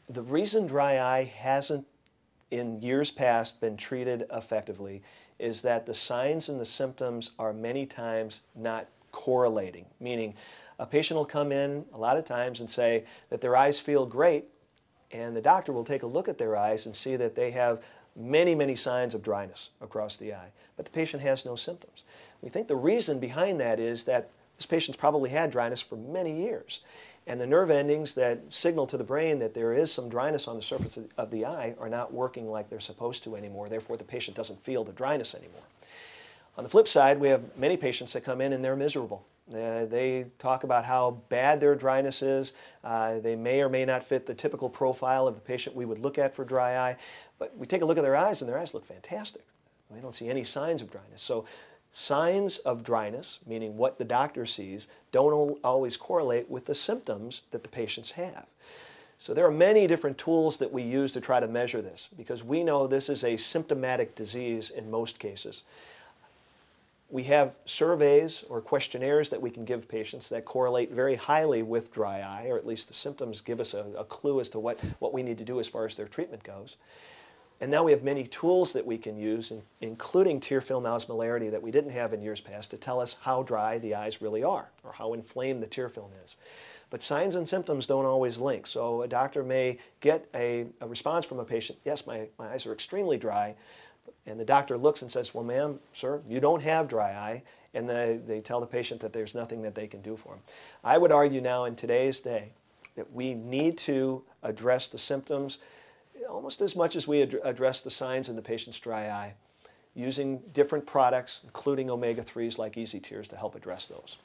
The reason dry eye hasn't in years past been treated effectively is that the signs and the symptoms are many times not correlating, meaning a patient will come in a lot of times and say that their eyes feel great, and the doctor will take a look at their eyes and see that they have many, many signs of dryness across the eye, but the patient has no symptoms. We think the reason behind that is that this patient's probably had dryness for many years, and the nerve endings that signal to the brain that there is some dryness on the surface of the eye are not working like they're supposed to anymore. Therefore, the patient doesn't feel the dryness anymore. On the flip side, we have many patients that come in and they're miserable. They talk about how bad their dryness is. They may or may not fit the typical profile of the patient we would look at for dry eye, but we take a look at their eyes and their eyes look fantastic. We don't see any signs of dryness. So signs of dryness, meaning what the doctor sees, don't always correlate with the symptoms that the patients have. So there are many different tools that we use to try to measure this because we know this is a symptomatic disease in most cases. We have surveys or questionnaires that we can give patients that correlate very highly with dry eye, or at least the symptoms give us a clue as to what we need to do as far as their treatment goes. And now we have many tools that we can use, including tear film osmolarity that we didn't have in years past, to tell us how dry the eyes really are or how inflamed the tear film is. But signs and symptoms don't always link. So a doctor may get a response from a patient, yes, my eyes are extremely dry, and the doctor looks and says, well, ma'am, sir, you don't have dry eye, and they tell the patient that there's nothing that they can do for him. I would argue now in today's day that we need to address the symptoms almost as much as we address the signs in the patient's dry eye, using different products, including omega-3s like Easy Tears, to help address those.